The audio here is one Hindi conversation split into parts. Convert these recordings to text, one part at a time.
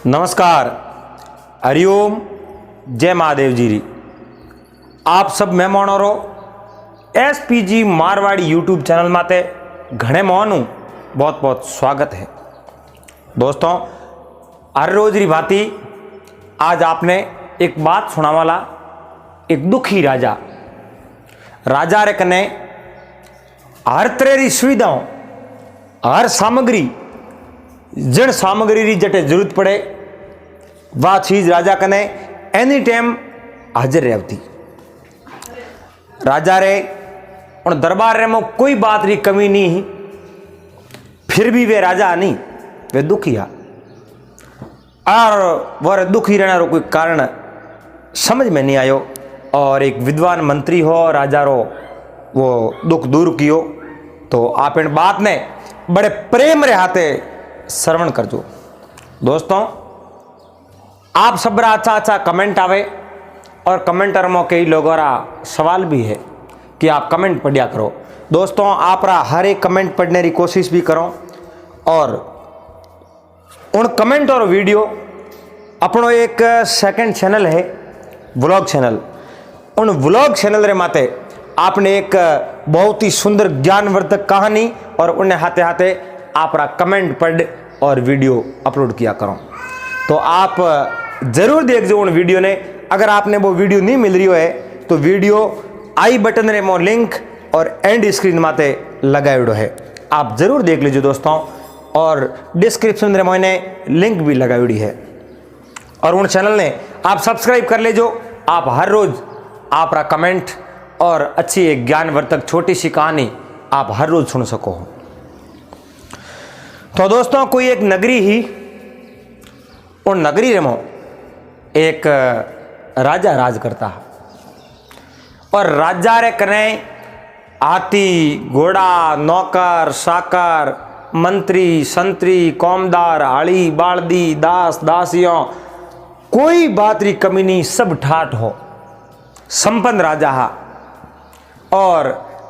नमस्कार, हरिओम, जय महादेव जी री। आप सब मेहमानों रो एसपीजी मारवाड़ी यूट्यूब चैनल माते घणे मोहनु बहुत बहुत स्वागत है। दोस्तों, हर रोज री भांति आज आपने एक बात सुना वाला। एक दुखी राजा रे कने हर तरह री सुविधाओं, हर सामग्री, जिन सामग्री री जटे जरूरत पड़े वह चीज राजा कने एनी टाइम हाजिर रहती। राजा रे उन दरबार रे में कोई बात री कमी नहीं, फिर भी वे राजा नहीं, वे दुखी है। और वह दुखी रहने रो कोई कारण समझ में नहीं आयो। और एक विद्वान मंत्री हो, राजा रो वो दुख दूर कियो। तो आप इन बात ने बड़े प्रेम रे हाथे श्रवण करजो। दोस्तों, आप सब अच्छा कमेंट आवे और कमेंटर में कई लोगों का सवाल भी है कि आप कमेंट पढ़िया करो। दोस्तों, आप हर एक कमेंट पढ़ने की कोशिश भी करो और उन कमेंट और वीडियो अपनो एक सेकंड चैनल है, व्लॉग चैनल। उन व्लॉग चैनल रे माते आपने एक बहुत ही सुंदर ज्ञानवर्धक कहानी और उन्हें हाथे हाथे आप कमेंट पढ़ और वीडियो अपलोड किया करो। तो आप जरूर देखो उन वीडियो ने। अगर आपने वो वीडियो नहीं मिल रही है तो वीडियो आई बटन रे मो लिंक और एंड स्क्रीन माते लगाएड़ो है, आप जरूर देख लीजिए दोस्तों। और डिस्क्रिप्शन रे मैंने लिंक भी लगाई है। और उन चैनल ने आप सब्सक्राइब कर लीजिए। आप हर रोज आप कमेंट और अच्छी एक ज्ञानवर्धक छोटी सी कहानी आप हर रोज सुन सको। तो दोस्तों, कोई एक नगरी ही, उन नगरी में एक राजा राज करता है। और राजा रे कने हाथी, घोड़ा, नौकर, साकर, मंत्री, संतरी, कौमदार, आड़ी, बालदी, दास, दासियों, कोई बात री कमी नहीं, सब ठाठ हो। संपन्न राजा हा। और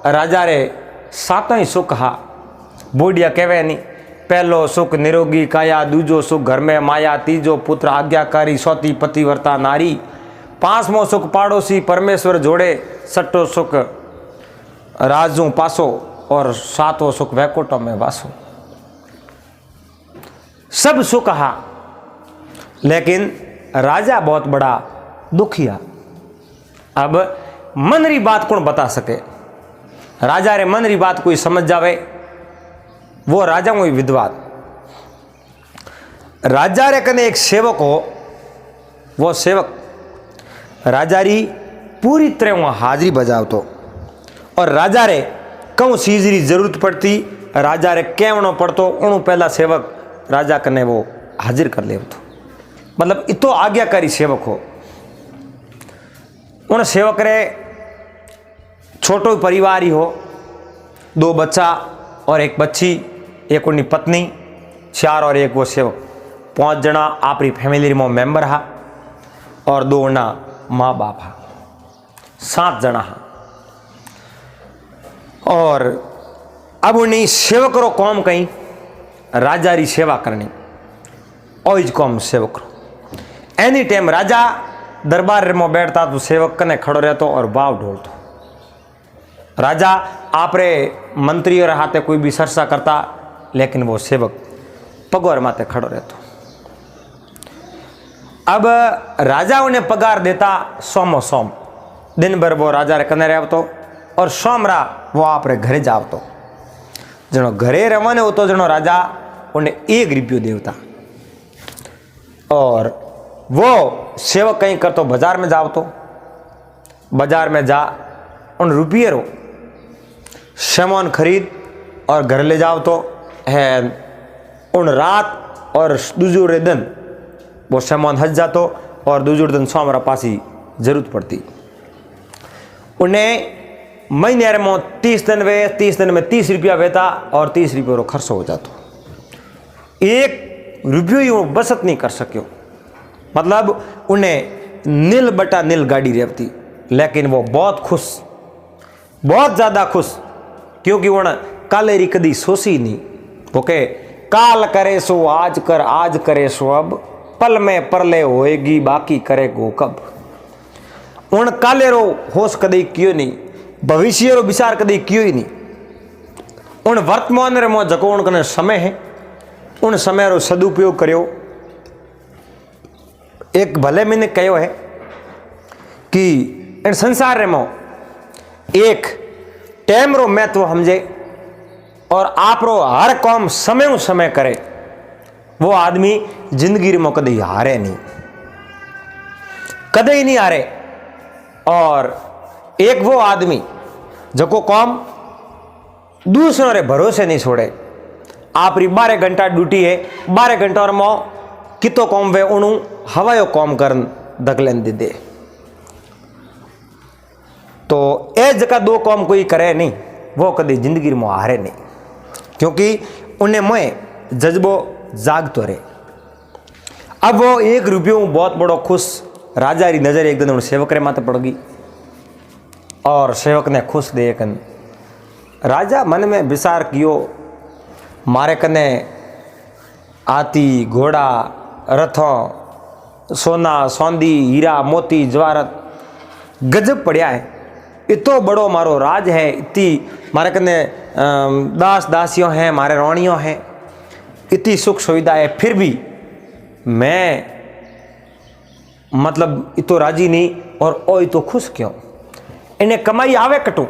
राजा रे सातों ही सुख हा। बोडिया कहवे नहीं, पहलो सुख निरोगी काया, दूजो सुख घर में माया, तीजो पुत्र आज्ञाकारी, सौती पतिव्रता नारी, पांचवो सुख पाड़ोसी परमेश्वर जोड़े, छठो सुख राजू पासो और सातों सुख वैकुंठों में वासो। सब सुख हा, लेकिन राजा बहुत बड़ा दुखिया। अब मन री बात कौन बता सके? राजा रे मन री बात कोई समझ जावे वो राजा हुई विद्वान। राजा रे कने एक सेवक हो, वो सेवक राजा री पूरी तरह वहां हाजिरी बजावतो। और राजा रे कौन चीज री जरूरत पड़ती, राजा रे कहनो पड़तो, उन पहला सेवक राजा कने वो हाजिर कर ले। मतलब इतो आज्ञाकारी सेवक हो। उन सेवक रे छोटो परिवार ही हो, 2 बच्चा और एक बच्ची, एक उनकी पत्नी, 4 और एक वो सेवक, 5 जना आपरी फैमिली में मेंबर हा। और 2 उना माँ बाप हा, 7 जना हा। और अब उन्हीं सेवक रो कौम कहीं राजा री सेवा करनी, और इज कौम सेवक रो। एनी टाइम राजा दरबार में बैठता तो सेवक कने खड़ो रहतो और बाव ढोलतो। राजा आपरे मंत्री और हाथे कोई भी सरसा करता, लेकिन वो सेवक पगोर माथे खड़ो रहतो। अब राजा उन्हें पगार देता सोमो सोम। दिन भर वो राजा रे कने रहतो और सोमरा वो आपरे घरे जावतो। जनो घरे रवाने होतो जनो राजा उन्हें 1 रुपयो देवता। और वो सेवक कहीं करतो बाजार में जावतो। बाजार में जा उन रुपये रो सामान खरीद और घर ले जाओ। तो है उन रात और दूसरे दिन वो सामान हज जातो और दूसरे दिन सोमरा पासी जरूरत पड़ती। उन्हें महीने में 30 दिन वे, 30 दिन में 30 रुपया वेता और 30 रुपये रो खर्च हो जातो। 1 रुपयो ही वो बचत नहीं कर सको। मतलब उन्हें नील बटा नील गाड़ी रहती, लेकिन वो बहुत खुश, बहुत ज़्यादा खुश, क्योंकि उन्हें काले री कदी सोची नहीं। वो के काल करे सो आज कर, आज करे सो अब, पल में परले होएगी बाकी करेगो कब। उन काले रो होश कदी कियो नहीं, भविष्य रो विचार कदी कियो ही नहीं। उन वर्तमान रे मो जको उन कने समय है, उन समय रो सदुपयोग करियो। एक भले मैंने कहो है कि इन संसार रे मो एक टाइम रो महत्व समझे और आप रो हर काम समय समय करे, वो आदमी जिंदगी में कभी हारे नहीं, कदे ही नहीं हारे। और एक वो आदमी जो को काम दूसरों रे भरोसे नहीं छोड़े। आप री 12 घंटा ड्यूटी है, 12 घंटा और मो कितो काम वे उनु हवायो काम करन दगलन दे दे। तो ए जगह दो काम कोई करे नहीं, वो कभी जिंदगी में हारे नहीं, क्योंकि उन्हें मैं जज्बो जागतो रहे। अब वो 1 रुपयों बहुत बड़ो खुश राजा री नजर एक दिन सेवक रे माथे पड़ गई और सेवक ने खुश देखन राजा मन में विचार कियो, मारे कने हाथी घोड़ा रथों सोना सौंदी हीरा मोती जवाहरत गजब पड़िया है। इतो बड़ो मारो राज है, इतनी मारे कने दास दासियों हैं, मारे रानियों हैं, इतनी सुख सुविधा है, फिर भी मैं मतलब इतो राजी नहीं और ओ इतो खुश क्यों। इन्हें कमाई आवे कटू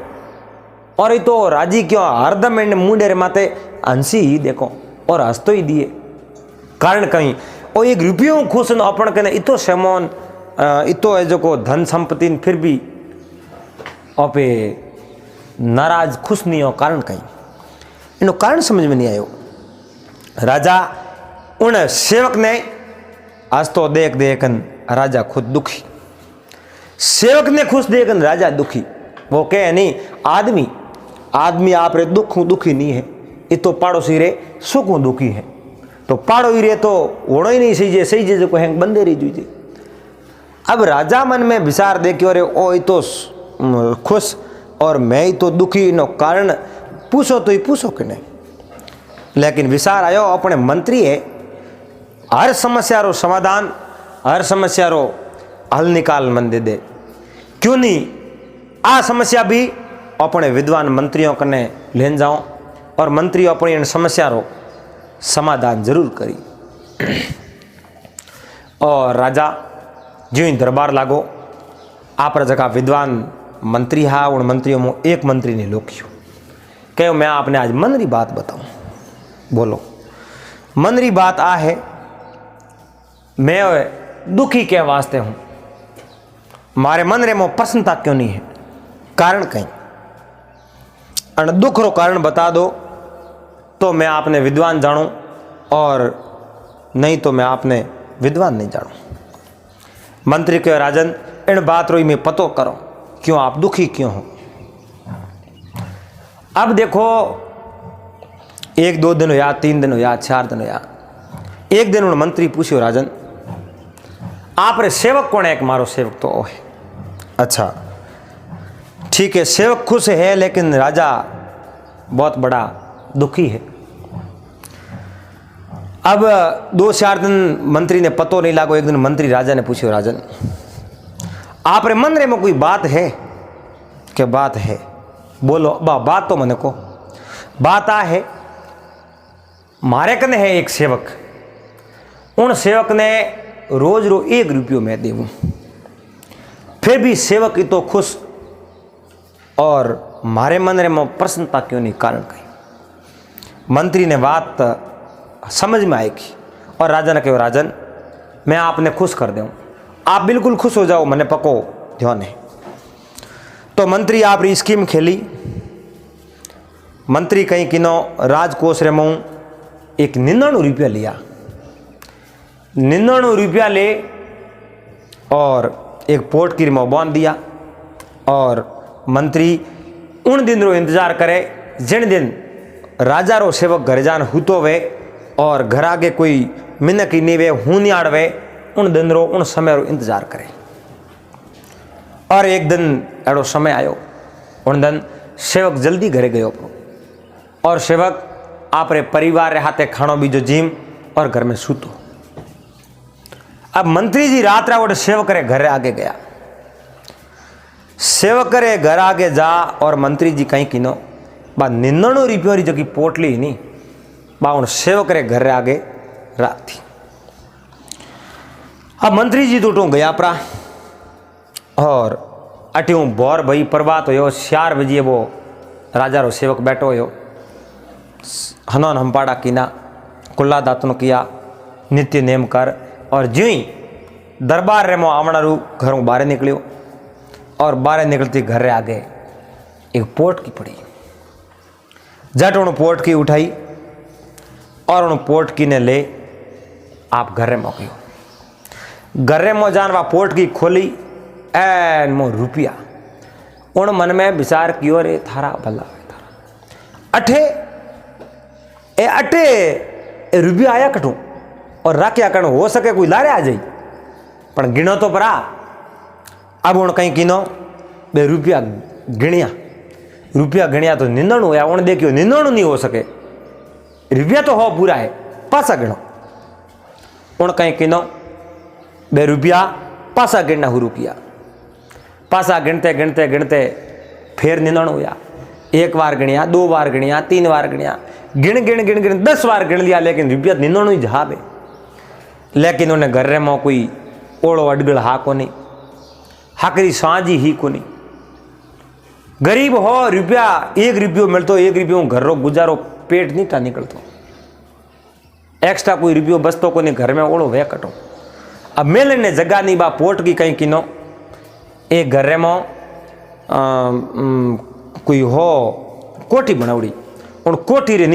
और इतो राजी क्यों। हरदम इन्हें मुंडे रे माते हंसी ही देखो और हंसतो ही दिए। कारण कहीं और 1 रुपयों खुश न अपन कने इतो सेमोन इतो है जो को धन संपत्ति, फिर भी आपे नाराज खुश नहीं हो। कारण कहीं इनो कारण समझ में नहीं आयो। राजा उन सेवक ने आज तो देख देखन राजा खुद दुखी, सेवक ने खुश देखन राजा दुखी। वो कहे नहीं आदमी आप रे दुखी नहीं है, ये तो पाड़ोसी रे सुखों दुखी है। तो पाड़ो ही रे तो होना ही नहीं सही जे को हैंग बंदे रही जूझे। अब राजा मन में विचार देखियो रे ओ ये तो खुश और मैं ही तो दुखी, नो कारण पूछो तो ही पूछो कि नहीं। लेकिन विचार आयो अपने मंत्री है, हर समस्या रो समाधान, हर समस्या रो हल निकाल मन दे दे। क्यों नहीं आ समस्या भी अपने विद्वान मंत्रियों कने लेन जाओ और मंत्री अपनी इन समस्या रो समाधान जरूर करी। और राजा जो ही दरबार लागो, आप जगह विद्वान मंत्री हा, उन मंत्रियों में एक मंत्री ने लोकियो कहो मैं आपने आज मन री बात बताऊं। बोलो मन री बात आ है, मैं दुखी के वास्ते हूं, मारे मन रे में प्रसन्नता क्यों नहीं है। कारण कहीं और दुख रो कारण बता दो तो मैं आपने विद्वान जानूं और नहीं तो मैं आपने विद्वान नहीं जानूं। मंत्री के राजन इन बात रो में पतो करो क्यों आप दुखी क्यों हो। अब देखो 1-2 दिन हो या 3 दिन हो या 4 दिन हो या एक दिन उन मंत्री पूछो राजन आप रे सेवक कौन है। एक मारो सेवक तो है। अच्छा ठीक है, सेवक खुश है लेकिन राजा बहुत बड़ा दुखी है। अब 2-4 दिन मंत्री ने पतो नहीं लागो। एक दिन मंत्री राजा ने पूछो राजन आप रे मन रे में कोई बात है क्या। बात है बोलो बात तो मने को। बात आ है मारे कने है एक सेवक, उन सेवक ने रोज 1 रुपयो मैं देवूं, फिर भी सेवक ही तो खुश और मारे मन रे में प्रसन्नता क्यों नहीं। कारण कहीं मंत्री ने बात समझ में आएगी और राजा ने कहो राजन मैं आपने खुश कर दूं, आप बिल्कुल खुश हो जाओ, मने पको ध्यान है। तो मंत्री आप री स्कीम खेली। मंत्री कहीं किनो राजकोष रे मऊ 99 रुपया लिया, 99 रुपया ले और एक पोर्ट की रिमो बांध दिया। और मंत्री उन दिन रो इंतजार करे जिन दिन राजा रो सेवक घर जान हुतो वे और घर आगे कोई मिनक ही नहीं वे हुनियाड़ वे, उन दिन रो उन समय रो इंतजार करे। और एक दिन एड़ो समय आयो, उन दिन सेवक जल्दी घरे गयो और सेवक आप रे परिवार रे हाथे खानो बीजो जीम और घर में सूतो। अब मंत्री जी रात रात सेवक रे घर आगे गया। सेवक रे घर आगे जा और मंत्री जी कहीं किनो बा 99 रुपये री जगी पोटली नहीं बा उन सेवक रे घर आगे रात थी। अब मंत्री जी तो गया परा और अटी हूँ बोर भाई प्रभात हो 4 बजे वो राजा रो सेवक बैठो हो हनौन हम्पाड़ा कीना कुल्ला दातन किया नित्य नेम कर और ज्यों ही दरबार रे मो आवणारू घरों बाहर निकलियो और बाहर निकलती घर रे आगे एक पोटकी पड़ी। जट उन पोटकी उठाई और उन पोटकी ने ले आप घर रे मो गयो। घर रे मो जान वा पोटकी खोली एन मो रुपया उन मन में विचार कियो रे थारा भला थारा अठे रुपया आया कटू और राख्या कण हो सके कोई लारे आ जाई पण गिनो तो परा। अब उन कहीं किनो बे रुपया गिणिया तो 99 होया उन देखियो 99 नहीं हो सके रुपया तो हो पूरा है पासा गिनो उन कहीं किनो बे रुपया पासा गिणना हु रुपया पासा गिनते गिनते गिनते फिर 99 होया। एक बार गिणिया 2 बार गिणिया 3 बार गिणिया गिण गिण गिण गिण 10 बार गिण लिया लेकिन रुपया 99 ही जहाब है। लेकिन उन्हें घर रे में कोई ओड़ो अडगल हा कोनी हाकरी सांझी ही कोनी। गरीब हो रुपया 1 रुपयो मिलतो 1 रुपयो घर रो गुजारो पेट नहीं था निकलतो एक्स्ट्रा कोई रुपयो बचतो कोनी घर में ओड़ो वे कटो। अब मेले ने जगह नहीं बा पोट की कहीं किनो एक घर रे में कोई हो कोठी बनावड़ी उन कोठी रे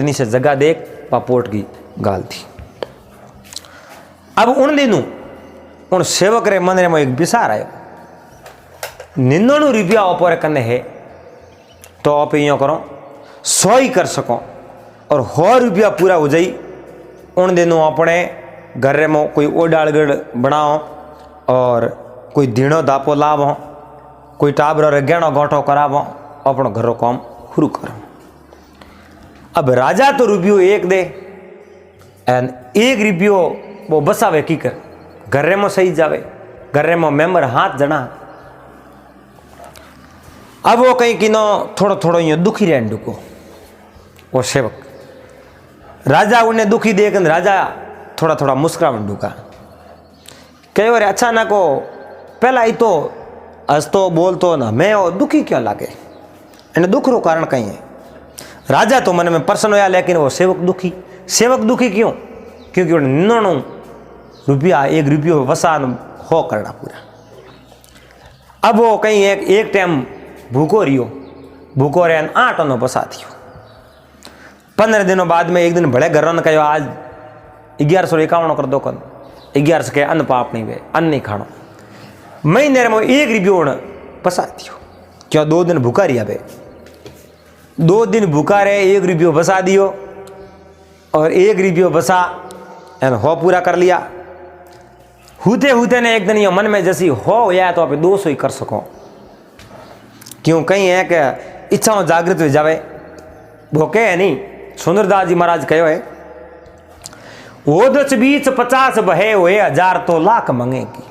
नीचे जगह देख बा पोट की गाल थी। अब उन दिनों उन सेवक रे मन रे में एक विचार आयो 99 रुपया ऊपर कने है तो आप यो करो 100 ही कर सको और 100 रुपया पूरा हो जाई। उन दिनों अपने घर रे में कोई ओडालगढ़ बनाओ और कोई दीणो दापो लावो कोई टाबरो रे गहणो गोठो करावो अपनो घर रो काम शुरू करो। अब राजा तो रुपयो 1 दे एंड 1 रुपयो वो बसावे की कर घर में सही जावे घर में मेंबर हाथ जना। अब वो कहीं किनो थोड़ो थोड़ो यो दुखी रहन डुको वो सेवक राजा उन्हें दुखी देख राजा थोड़ा थोड़ा मुस्कुरावन डुका कहो अरे अच्छा ना को पहला ही तो हंसतो बोलतो ना मैं वो दुखी क्यों लागे इन्हें दुख रो कारण कहीं है। राजा तो मन में प्रसन्न होया लेकिन वो सेवक दुखी क्यों क्योंकि उन्हें 99 रुपया 1 रुपयो वसान हो करना पूरा। अब वो कहीं एक टाइम भूखो रहे 8 आनो बसा थियो। 15 दिनों बाद में एक दिन बड़े घर ने कहो आज 1151 कर दो कन 1100 के अन्न पाप नहीं वे अन्न नहीं खानो महीने में 1 रुपयो बसा थियो क्यों 2 दिन भूखा रिया बे 2 दिन भूखा रहे 1 रुपयो बसा दियो और 1 रुपयो बसा एन हो पूरा कर लिया। हुते ने एक दिन ये मन में जैसी हो या तो आप 200 ही कर सको क्यों कहीं है कि इच्छाओं जागृत हो जावे भोके है नहीं। सुंदरदास जी महाराज कहो है वो 10 20 50 बहे हुए 1000 तो लाख मंगेगी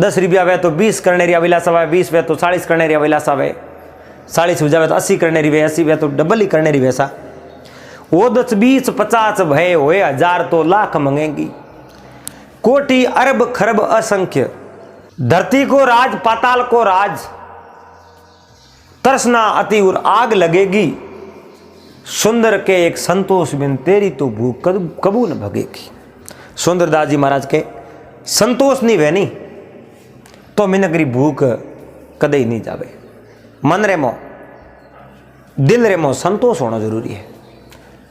10 रुपया वे तो 20 करने रिया विलास आवे 20 वे तो 40 करने रिया विलास आवे 40 हो जावे तो 80 करने रही 80 वे तो डबल ही करने रही वैसा वो 10 20 50 भय हुए 1000 तो लाख मंगेगी कोटि अरब खरब असंख्य धरती को राज पाताल को राज तरसना अति और आग लगेगी सुंदर के एक संतोष बिन तेरी तो भूख कबू न भगेगी। सुंदरदास जी महाराज के संतोष नहीं वह नहीं तो मिनकरी भूख कदे ही नहीं जावे। मन रे मो दिल रे मो संतोष होना जरूरी है।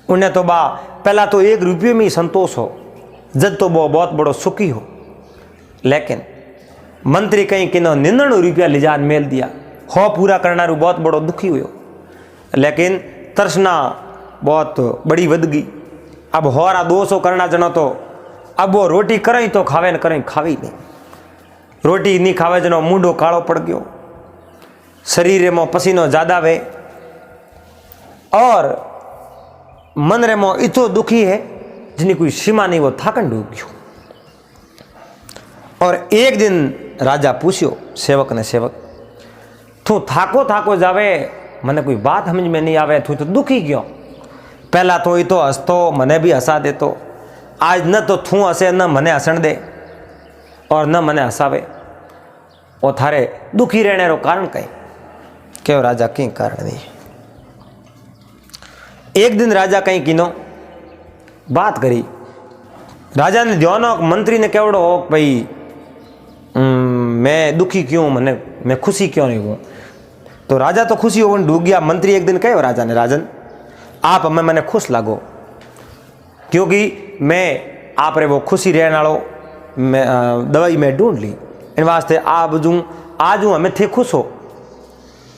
उन्हें तो बा पहला तो 1 रुपये में ही संतोष हो जब तो वो बहुत बड़ो सुखी हो। लेकिन मंत्री कहीं कि 99 रुपया लिजान मेल दिया हो पूरा करना रू बहुत बड़ो दुखी हुयो। लेकिन तर्सना बहुत बड़ी वदगी अब होरा 200 करना जनो तो अब वो रोटी करें तो खावे न करें खावी नहीं रोटी नहीं खावे जनो मुंडो कालो पड़ गयो शरीर में पसीनो ज्यादा वे और मन रे मो इतो दुखी है जिनी कोई सीमा नहीं वो थाकन डूब गयो। और एक दिन राजा पूछ्यो सेवक ने, सेवक तू थाको थाको जावे, मने कोई बात समझ में नहीं आवे, तू तो दुखी क्यों? पहला तो ये तो हंसतो, मने भी हंसा देतो, आज न तो तू हंसे न मने हंसण दे और न मने हंसावे, और थारे दुखी रहने रो कारण कई? क्यों राजा कई कारण नहीं। एक दिन राजा कहीं किनो बात करी, राजा ने ध्यान मंत्री ने केवड़ो हो भाई मैं दुखी क्यों, मैं खुशी क्यों नहीं हूँ? तो राजा तो खुशी हो डूब गया। मंत्री एक दिन कहो राजा ने, राजन आप हमें मैंने खुश लागो, क्योंकि मैं आप रे वो खुशी रहने वालो मैं दवाई में ढूंढ ली, इन वास्ते आप जूँ आज हूँ हमें थे खुश हो,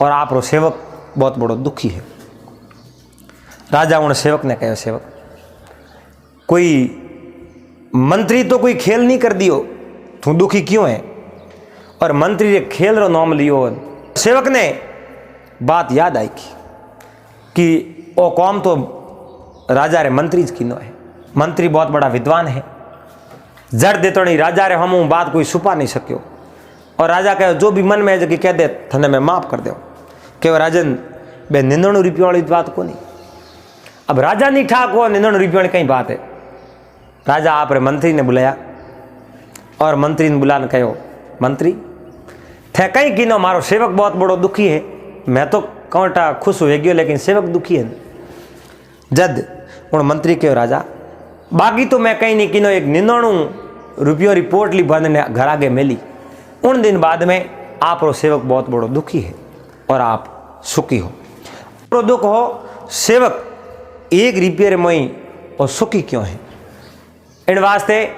और आप रो सेवक बहुत बड़ो दुखी है। राजा उन सेवक ने कहो, सेवक कोई मंत्री तो कोई खेल नहीं कर दियो, तू दुखी क्यों है? और मंत्री ने खेल रो नाम लियो। सेवक ने बात याद आई कि ओ कौम तो राजा रे मंत्री की नो है, मंत्री बहुत बड़ा विद्वान है, जड़ दे तो नहीं राजा रे हम बात कोई छुपा नहीं सक्यो। और राजा कहो जो भी मन में है जो कि कह दे थने मैं माफ कर दो। कहो राजन बे 99 रुपये वाली बात को नहीं, अब राजा नहीं ठाक हो 99 रुपये वाली कहीं बात है। राजा आप रे मंत्री ने बुलाया और मंत्री ने बुलाने कहो, मंत्री थे कहीं की नो मारो सेवक बहुत बड़ो दुखी है, मैं तो कौटा खुश हो गयो लेकिन सेवक दुखी है। जद उन मंत्री कहो राजा बाकी तो मैं कहीं नहीं किनो, एक 99 रुपयों रिपोर्ट ली बंद ने घर आगे मिली। उन दिन बाद में आप रो सेवक बहुत बड़ो दुखी है और आप सुखी हो। तो दुख हो सेवक 1 रुपये मोई और सुखी क्यों है? इन वास्ते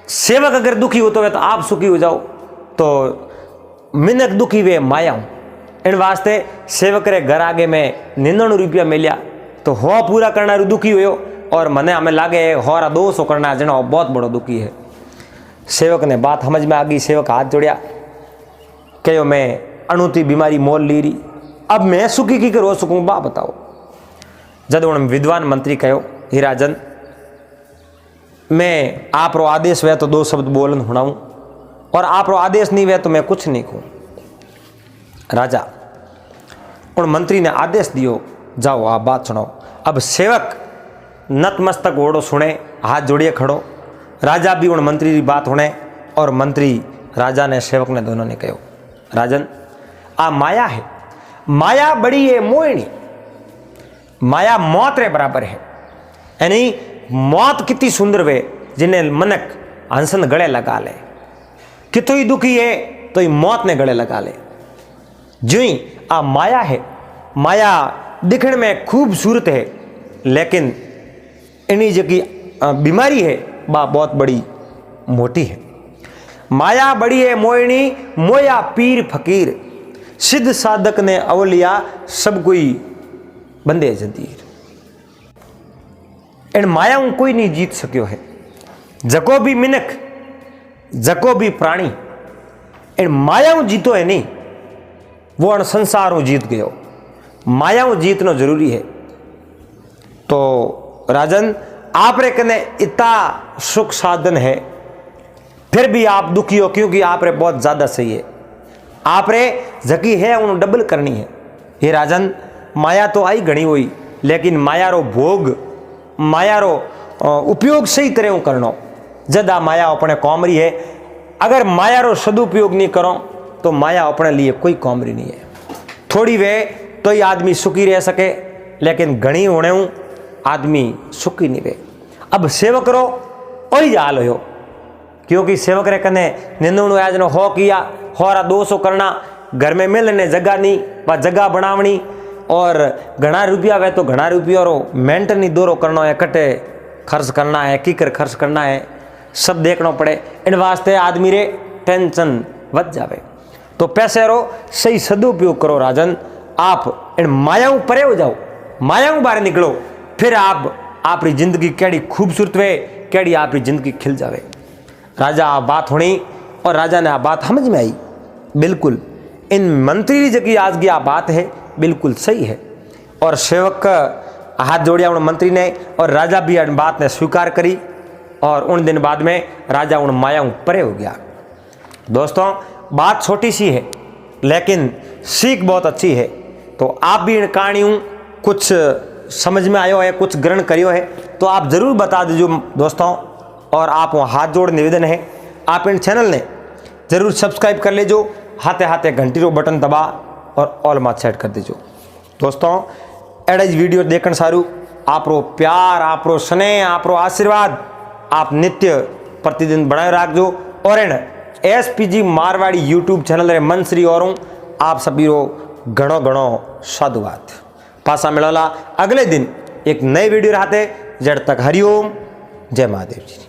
सेवक अगर दुखी हो तो आप सुखी हो जाओ, तो मिनक दुखी वे माया हूं। इन वास्ते सेवक रे घर आगे में 99 रुपया मिलिया तो हो पूरा करना दुखी हुयो, और मने हमें लागे होरा 200 करना जनो बहुत बड़ो दुखी है। सेवक ने बात समझ में आ गई, सेवक हाथ जोड़िया कहो मैं अणुती बीमारी मोल ली रही, अब मैं सुखी की कर हो सकूँ बा बताओ। जब उन विद्वान मंत्री कहो हे राजन मैं आप रो आदेश वे तो 2 शब्द बोलन हुणाऊं, और आप रो आदेश नहीं वे तो मैं कुछ नहीं कहूँ। राजा उन मंत्री ने आदेश दियो जाओ आप बात सुनाओ। अब सेवक नतमस्तक ओढ़ो सुने, हाथ जोड़िए खड़ो। राजा भी उन मंत्री की बात सुने, और मंत्री राजा ने सेवक ने दोनों ने कहो राजन आ माया है, माया बड़ी है मोहिनी, माया मौत रे बराबर है। यानी मौत कितनी सुंदर वे जिन्हें मनक हंसन गले लगा ले, कितो ही दुखी है तो ही मौत ने गले लगा ले। जो ही आ माया है, माया दिखने में खूबसूरत है लेकिन इन्हीं जगह बीमारी है बा बहुत बड़ी मोटी है। माया बड़ी है मोहिनी, मोया पीर फकीर, सिद्ध साधक ने अवलिया सब कोई बंदे जंदीर। इन मायाओं कोई नहीं जीत सक्यो है। जको भी मिनक जको भी प्राणी इन मायाओं जीतो है नहीं, वो अण संसारों जीत गयो। मायाओं जीतना जरूरी है। तो राजन आप रे कने इतना सुख साधन है फिर भी आप दुखी हो, क्योंकि आप रे बहुत ज्यादा सही है, आप रे जकी है उन्हें डबल करनी है। ये राजन माया तो आई घनी हुई, लेकिन माया रो भोग माया रो उपयोग सही तरह करनो। जद आ माया अपने कौमरी है, अगर माया रो सदुपयोग नहीं करो तो माया अपने लिए कोई कौमरी नहीं है। थोड़ी वे तो ही आदमी सुखी रह सके, लेकिन घनी होने आदमी सुखी नहीं रहे। अब सेवक रो वही हाल हो, क्योंकि सेवक रे कने 99 आज हो किया, होरा 200 करना, घर में मिलने जगह नहीं व जगह बनावनी, और घना रुपया वे तो घना रुपया रो मेंटेन दौरो करना है, कटे खर्च करना है, कीकर खर्च करना है, सब देखना पड़े। इन वास्ते आदमी रे टेंशन बढ़ जावे। तो पैसे रो सही सदुपयोग करो राजन। आप इन मायाओं परे हो जाओ, मायाओं बाहर निकलो, फिर आप जिंदगी केड़ी खूबसूरत वे, केड़ी आपकी जिंदगी खिल जावे। राजा आ बात होनी, और राजा ने आ बात समझ में आई। बिल्कुल इन मंत्री की जगह आज की आ बात है बिल्कुल सही है। और सेवक का हाथ जोड़िया उन मंत्री ने, और राजा भी इन बात ने स्वीकार करी, और उन दिन बाद में राजा उन मायाओं परे हो गया। दोस्तों बात छोटी सी है लेकिन सीख बहुत अच्छी है। तो आप भी इन कहानियों कुछ समझ में आयो है, कुछ ग्रहण करियो है तो आप ज़रूर बता दीजिए दोस्तों। और आप हाथ जोड़ निवेदन है आप इन चैनल ने ज़रूर सब्सक्राइब कर लीजिए, हाथे हाथे घंटी रो बटन दबा और ऑल मात सेट कर दीजिए। दोस्तों एड़ा ज वीडियो देखने सारू आपरो प्यार, आपरो स्नेह, आपरो आशीर्वाद आप नित्य प्रतिदिन बनाए रखो। और इन SPG मारवाड़ी यूट्यूब चैनल रे मंसरी और आप सभी रो घणो घणो साधुवाद। पासा मिलला अगले दिन एक नए वीडियो रहते। जब तक हरिओम, जय महादेव जी।